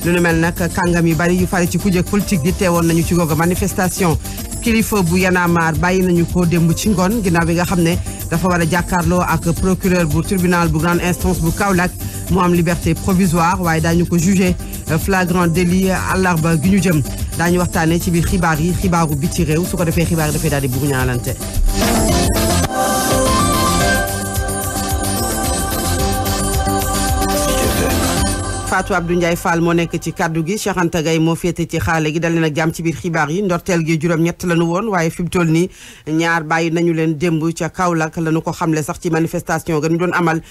lu nu mel nag kàngam yu bari yu fari ci kujje politique gi teewoon nañu ci googu manifestation. kilifa bu Y'en a marre bàyyi nañu ko démb ci ngoon ginnaaw bi nga xam ne dafa war a jàkkaarloo ak procureur bu tribunal bu grande instance bu Kaolack mu am liberté provisoire waaye daañu ko jugé flagrant délit àllarba gi ñu jëm daañu waxtaanee ci biir xibaar yi xibaaru bi ci réew su ko defee xibaar yi dafay daal di bugg ñaalante. Fatou Abdou Ndiaye Fall moo nekk ci kaddu gi Cheikh Anta Gaye moo féete ci xaale gi dal leen ak jàmm ci biir xibaar yi ndorteel gi juróom-ñett lañu woon waaye fi mu toll nii ñaar bàyyi nañu leen démb ca Kaolack lañu ko xamle sax ci manifestation ga ñu doon amal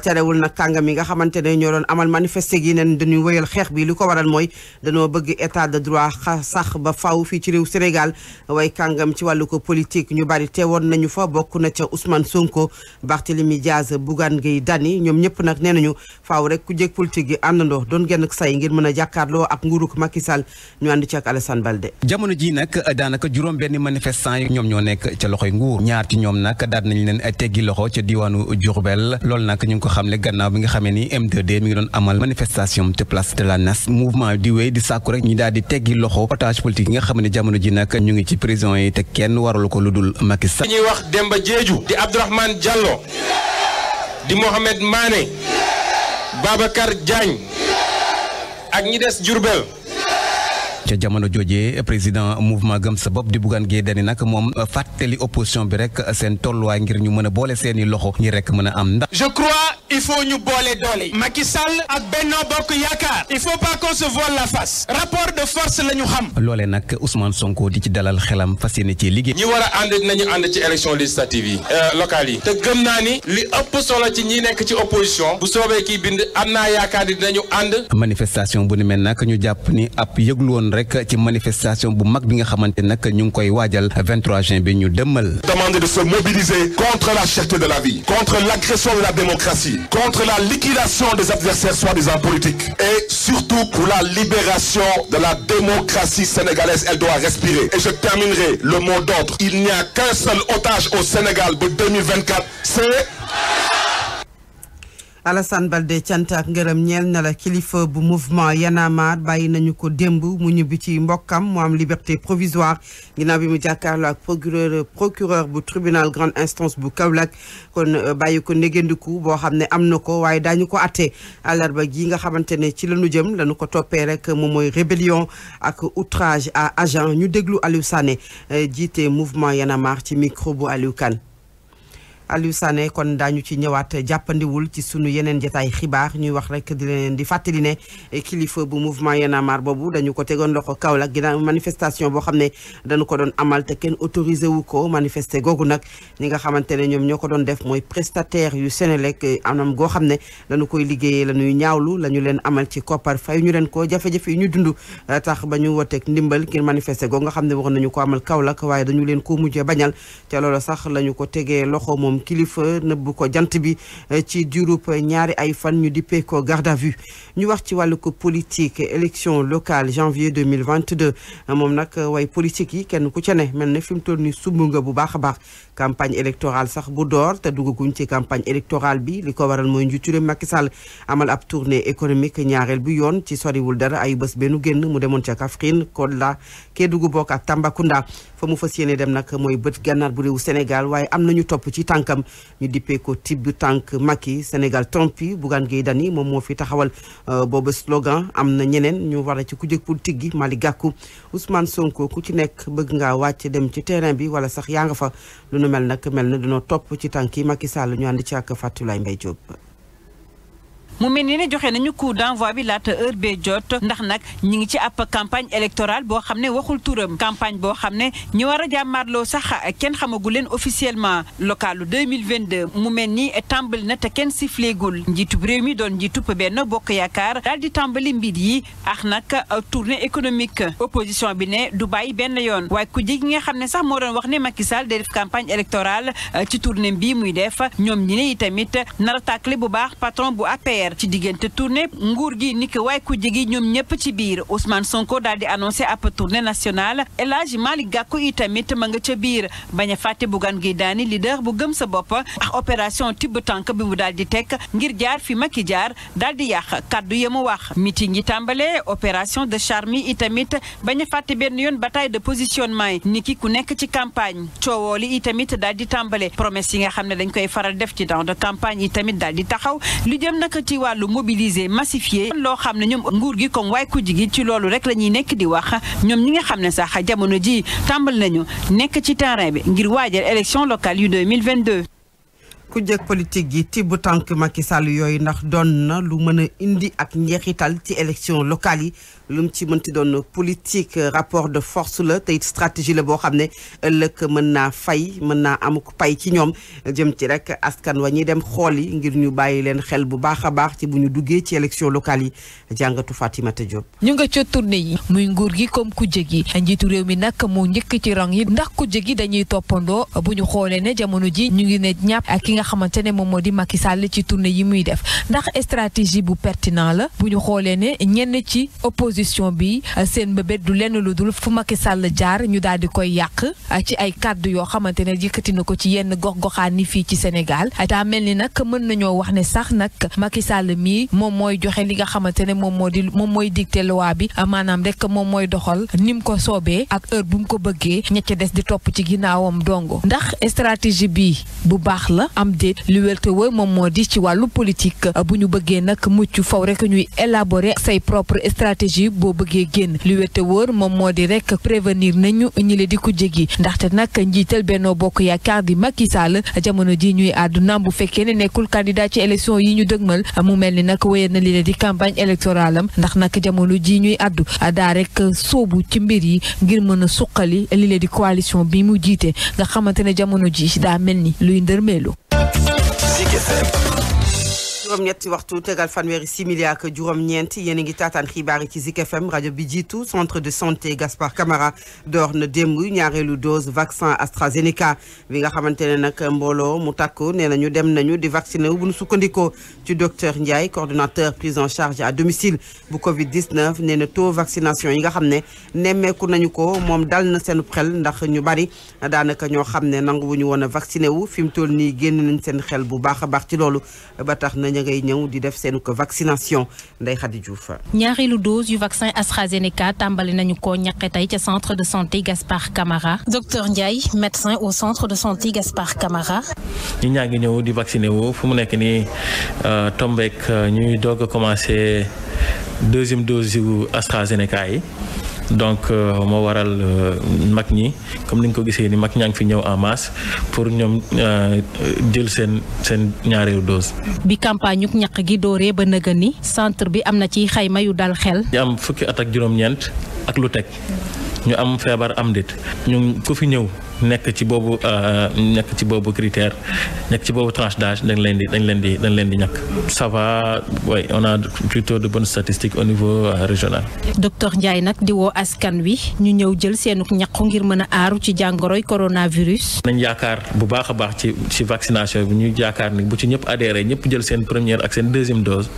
terewul nag kàngam yi nga xamante ne ñoo doon amal manifester gi nen dañuy wëyal xeex bi li ko waral mooy dañoo bëgg état de droit sax ba faw fii ci réew Sénégal waaye kàngam ci wàllu ko politique ñu bari teewoon nañu fa bokk na ca Ousmane Sonko Barthélémy Diaz Bougane Gueye Dany ñoom ñëpp nag nee nañu faaw rek ku jég politique gi àndandoo doon genn say ngir mën a jàkkaarloo ak nguuruk Macky Sall ñu ànd ci ak Alassane Balde. jamono ji nag daanaka juróom benn manifestant yi ñoom ñoo nekk ca loxoy nguur ñaar ci ñoom nag daal nañ leen teggi loxo ca diwaanu Diourbel loolu nag ñu ngi ko xamle gannaaw bi nga xamee ni M2D mi ngi doon amal manifestation te place de la Nation mouvement di wéy di sàkku rek ñi daal di teggi loxo otage politique yi nga xam ne jamono ji nag ñu ngi ci prison yi te kenn waralu ko lu dul Macky Sall. ñuy wax Demba Diédhiou di Abdourahmane Diallo di Mohamed Mané Babacar Diagne ak ñi des Diourbel. ca jamono jooje président mouvement gëm sa bopp di Bougane Gueye Dany nag moom fàttali opposition bi rek seen tolluwaay ngir ñu mën a boole seeni loxo ngir rek mën a am ndax. je crois il faut ñu boole doole. Macky Sall ak Benno Bokk Yaakaar. il faut pas qu'on se voile la face. rapport de force la ñu xam. loolee nag Ousmane Sonko di ci dalal xelam fas yéene ci liggéey. ñi war a ànd nañu ànd ci élection législative yi. locales yi. te gëm naa ni li ëpp solo ci ñi nekk ci opposition. bu soobee kii bind am naa yaakaar ni dinañu ànd. manifestation bu ni mel nag ñu jàpp ni ab yëglu woon rek ci manifestation bu mag bi nga xamante nag ñu ngi koy waajal 23 juin bi ñu dëmmal. Demander de se mobiliser contre la cherté de la vie, contre l'agression de la démocratie, contre la liquidation des adversaires soi-disant politiques et surtout pour la libération de la démocratie sénégalaise. Elle doit respirer. Et je terminerai le mot d'ordre. Il n'y a qu'un seul otage au Sénégal pour 2024, c'est Alassane Balde cant ak ngërëm ñeel na la kilifa bu mouvement Y'en a marre bàyyi nañu ko démb mu ñibbi ci mbokkam mu am liberté provisoire ginnaaw bi mu jàkkaarloo ak procureur bu tribunal grande instance bu Kaolack kon bàyyi ko négandiku boo xam ne am na ko waaye daañu ko atte àllarba gi nga xamante ne ci lañu jëm lañu ko toppee rek moom mooy rébellion ak outrage à agent ñu déglu Aliou Sané jiite mouvement Y'en a marre ci micro bu Aliou Kane. Aliou Sané kon daañu ci ñëwaat jàppandiwul ci sunu yeneen jotaay xibaar ñuy wax rek di leen di fàttali ne kilifa bu mouvement Y'en a marre boobu dañu ko tegoon loxo Kaolack ginnaaw manifestation boo xam ne dañu ko doon amal te kenn autorisé wu ko manifester googu nag ñi nga xamante ne ñoom ñoo ko doon def mooy prestataire yu Sénélec anam goo xam ne dañu koy liggéeyee la ñuy ñaawlu la ñu leen amal ci koppar fay ñu leen ko jafe-jafe yi ñu dund tax ba ñu woteeg ndimbal ngir manifester googu nga xam ne waroon nañu ko amal Kaolack waaye dañu leen ko mujjee bañal te loolu sax la ñu ko tegee loxo moom kilifa nëbb ko jant bi ci diirub ñaari ay fan ñu dippee ko garde à vue ñu wax ci wàllu ko politique élection locale janvier 2022 moom nag way politique yi kenn ku ca ne mel ne fi mu toll ni sumb nga bu baax a baax campagne électorale sax bu door te duggaguñ ci campagne électorale bi li ko waral mooy njiitu réew Macky Sall amal ab tournée économique ñaareel bu yoon ci soriwul dara ay bés benn génn mu demoon ca Kaffrine Kolda Kédougou bokk ak Tambacounda fa mu fas yéene dem nag mooy bët gànnaar bu réewu Sénégal waaye am nañu topp ci tànkam ñu dippee ko tibb tànk Macky Sénégal trompi Bougane Gueye Dany moom moo fi taxawal boobu slogan am na ñeneen ñu war a ci ku jëkk politique gi Malick Gakou Ousmane Sonko ku ci nekk bëgg ngaa wàcc dem ci terrain bi wala sax yaa nga fa lu nu mel nag mel na dañoo topp ci tànk yi Macky Sall ñu ànd ci ak Fatou Mbaye Diop. mu mel ni ne joxe nañu coup d'envoi bi laata heure bee jot ndax nag ñi ngi ci ab campagne électorale boo xam ne waxul turam campagne boo xam ne ñu war a jàmmaarloo sax kenn xamagu leen officiellement localu 2022 mu mel ni tàmbali na te kenn sifleegul njiitub réew mi doon njiitub Benno Bokk Yaakaar daal di tàmbali mbir yi ak nag tournée économique opposition bi ne du bàyyi benn yoon waaye ku ji nga xam ne sax moo doon wax ne Macky Sall day def campagne électorale ci tournée bii muy def ñoom ñi ne itamit nar a tàkkale bu baax patron bu APR APR ci diggante tournée nguur gi ni ko waay ku jegi ñoom ñëpp ci biir Ousmane Sonko daal di annoncé ab tournée nationale El Hadji Malick Gakou itamit ma nga ca biir bañ a fàtte Bougane Gueye Dany leader bu gëm sa bopp ak opération tibb tànk bi mu daal di teg ngir jaar fi Macky jaar daal di yàq kaddu ya mu wax meeting yi tàmbale opération de charme itamit bañ a fàtte benn yoon bataille de positionnement yi niki ku nekk ci campagne coowoo li itamit daal di tàmbale promesse yi nga xam ne dañ koy faral def ci temps de campagne itamit daal di taxaw lu jëm nag ci wàllu mobiliser massifier loo xam ne ñoom nguur gi comme waay ku jigi ci loolu rek la ñuy nekk di wax ñoom ñi nga xam ne sax jamono ji tàmbal nañu nekk ci terrain bi ngir waajal élection locale yu 2022. ku jëkk politique gi tibb tànk Macky Sall yooyu ndax doon na lu mën a indi ak njeexital ci élection locale yi lu mu ci mënti doon politique rapport de force la te it stratégie la boo xam ne ëllëg mën naa fay mën naa amuk pay ci ñoom jëm ci rek askan wa ñi dem xool yi ngir ñu bàyyi leen xel bu baax a baax ci bu ñu duggee ci élection locale yi jàngatu Fatimata Diop. ñu nga ca tournée yi muy nguur gi comme kujje gi njiitu réew mi nag moo njëkk ci rang yi ndax kujje gi dañuy toppandoo bu ñu xoolee ne jamono ji ñu ngi ne ñàpp ak ki nga xamante ne moom moo di Macky Sall ci tournée yi muy def ndax stratégie bu pertinent la bu ñu xoolee ne ñenn ci opposition bi seen mbébét du lenn lu dul fu Macky Sall jaar ñu daal di koy yàq ci ay kàddu yoo xamante ne yëkkati na ko ci yenn gox-goxaan ni fii ci Sénégal daa mel ni nag mën nañoo wax ne sax nag Macky Sall mii moom mooy joxe li nga xamante ne moom mooy dicté loi bi maanaam rek moom mooy doxal ni mu ko soobee ak heure bu mu ko bëggee ña ca des di topp ci ginnaawam dongo ndax stratégie bi bu baax la am déet li wér te wóor moom moo di ci wàllu politique bu ñu bëggee nag mucc faw rek ñuy élaborer say propre stratégie boo bëggee génn li wér te wóor moom moo di rek prévenir nañu ñi le di ko jégi ndaxte nag njiital Benno Bokk Yaakaar di Macky Sall jamono ji ñuy àdduna bu fekkee ne nekkul candidat ci élection yi ñu dëgmal mu mel ni nag wéyal na li le di campagne électorale am ndax nag jamono ji ñuy àddu daa rek soobu ci mbir yi ngir mën a suqali li le di coalition bi mu jiite nga xamante ne jamono ji daa mel ni luy ndërmeelu. juróom-ñetti waxtu tegal fanweeri simili ak juróom-ñeent yéen a ngi taataan xibaar yi ci Zik FM rajo bi jiitu centre de santé Gaspard Camara door na démb ñaareelu dose vaccin AstraZeneca bi nga xamante ne nag mbooloo mu takku nee nañu dem nañu di vacciné wu bu ñu sukkandikoo ci docteur Ndiaye coordonnateur prise en charge à domicile bu Covid-19 nee na taux vaccination yi nga xam ne nemmeeku nañu ko moom dal na seen xel ndax ñu bari daanaka ñoo xam ne nangu wu ñu woon a vacciné wu fi mu toll nii génn nañ seen xel bu baax a baax ci loolu ba tax na ngay ñëw di def seen ko vaccination Ndeye Khady Diouf. ñaareelu dose yu vaccin AstraZeneca tàmbali nañu ko ñaqe tey ca centre de santé Gaspard Camara docteur Ndiaye médecin au centre de santé Gaspard Camara. ñi ñaa ngi ñëw di vacciner wu fu mu nekk nii tombeek ñuy doog a commencé deuxième dose yu AstraZeneca yi. donc moo waral mag ñi comme ni nga ko gisee ni mag ñaa ngi fi ñëw en masse pour ñoom jël seen ñaareelu dose. bi campagne ñu ñaq gi dooree ba nëgën ni centre bi am na ci xayma yu dal xel. ñu am fukki at ak juróom-ñeent ak lu teg ñu am feebar am dit ñu ku fi ñëw nekk ci boobu critère nekk ci boobu tranche d'âge dañ leen di ñàkk. ça va oui on a plutôt de bonnes statistiques au niveau régional. docteur Ndiaye nag di woo askan wi ñu ñëw jël seenu ñaqu ngir mën a aaru ci jàngoroy coronavirus. nañ yaakaar bu baax a baax ci vaccination bi ñu yaakaar ni bu ci ñëpp adhéré ñëpp jël seen première ak seen deuxième dose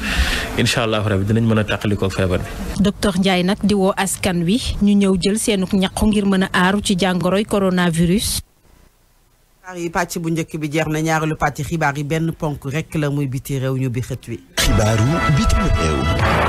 incha allah rabi dinañ mën a tàqalikoo feebar bi. docteur Ndiaye nag di woo askan wi ñu ñëw jël seenu ñaqu ngir mën a aaru ci jàngoroy coronavirus. xibaar yi pàcc bu njëkk bi jeex na ñaareelu pàcc xibaar yi benn ponk rek la muy biti réew ñu bi xët wi. xibaaru bitim réew.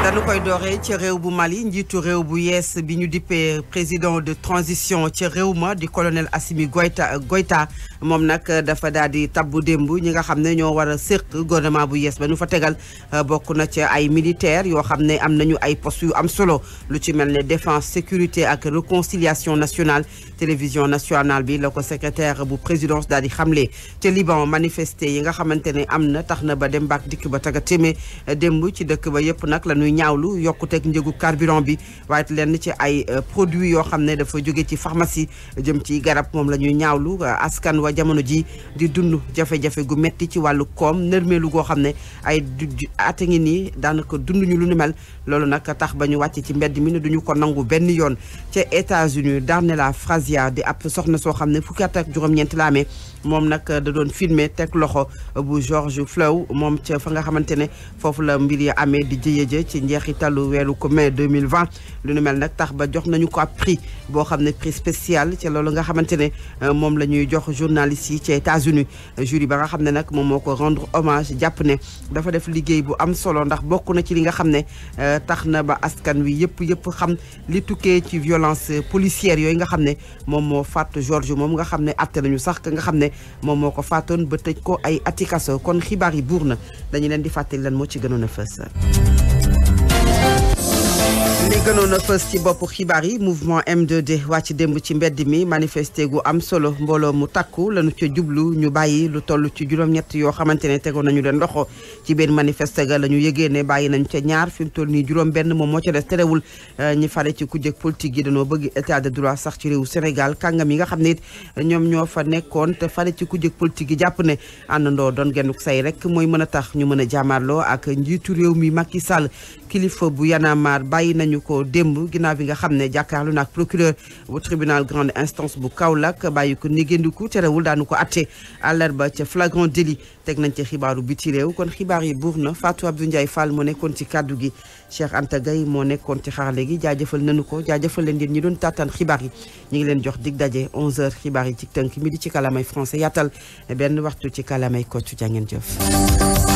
dañu koy dooree ci réew bu Mali njiitu réew bu yees bi ñu dippee président de transition ci réew ma di colonel Assimi Goïta moom nag dafa daal di tabbu démb ñi nga xam ne ñoo war a séq gouvernement bu yees ba ñu fa tegal bokk na ci ay militaires yoo xam ne am nañu ay postes yu am solo lu ci mel ne défense sécurité ak réconciliation nationale télévision nationale bi la ko secrétaire bu présidence daal di xamle ca Liban manifesté yi nga xamante ne am na tax na ba dem baak dikk ba taga témé démb ci dëkk ba yëpp nag la ñuy ñaawlu yokkuteeg njëgu carburant bi waaye lenn ci ay produits yoo xam ne dafa jóge ci pharmacie jëm ci garab moom la ñuy ñaawlu askan wa jamono ji di dund jafe-jafe gu metti ci wàllu koom nërmeelu goo xam ne ay at ngi nii daanaka dund ñu lu ni mel loolu nag tax ba ñu wàcc ci mbedd mi ne duñu ko nangu benn yoon ca États-Unis Darnella Frazier di ab soxna soo xam ne fukki at ak juróom-ñeent la amee moom nag da doon filmer teg loxo bu George Floyd moom ca fa nga xamante ne foofu la mbir yi amee di jëye ci njeexitalu weeru ko mai 2020 lu nu mel nag tax ba jox nañu ko ab prix boo xam ne prix spécial ci loolu nga xamante ne moom la ñuy jox journalistes yi ci États-Unis jury ba nga xam ne nag moom moo ko rendre hommage jàpp ne dafa def liggéey bu am solo ndax bokk na ci li nga xam ne tax na ba askan wi yëpp xam li tukkee ci violence policière yooyu nga xam ne moom moo faat George moom nga xam ne atte nañu sax nga xam ne moom moo ko faatoon ba tëj ko ay ati kaso kon xibaar yi buur na dañu leen di fàttali lan moo ci gënoon a fës. li gënoon a fës ci bopp xibaar yi mouvement M2D wàcc démb ci mbedd mi manifesté gu am solo mbooloo mu takku lañu ca jublu ñu bàyyi lu toll ci juróom-ñett yoo xamante ne tegoon nañu leen loxo ci benn manifesté ga la ñu yëgee ne bàyyi nañu ca ñaar fi mu toll nii juróom-benn moom moo ca des terewul ñi fare ci kujje politique yi dañoo bëgg état de droit sax ci réewu Sénégal kàngam yi nga xam ne it ñoom ñoo fa nekkoon te fare ci kujje politique yi jàpp ne àndandoo doon gennuk say rek mooy mën a tax ñu mën a jaamarloo ak njiitu réew mi Macky Sall kilifa bu Y'en a marre bàyyi nañu ko démb ginnaaw bi nga xam ne jàkkaarlu naag procureur bu tribunal grande instance bu Kaolack bàyyi ko négéndiku terewul daanu ko atte àllarba ca flagrant délit teg nañ ci xibaaru biti réew kon xibaar yi buur na Fatou Abdou Ndiaye Fall moo nekkoon ci kàddu gi Cheikh Anta Gaye moo nekkoon ci xarale gi jaajëfal nañu ko jaajëfal leen yéen ñi doon taataan xibaar yi ñu ngi leen jox dig daje 11h xibaar yi ci tënk midi ci kalamay français yaatal benn waxtu ci kalamay kocc jàngeen jëf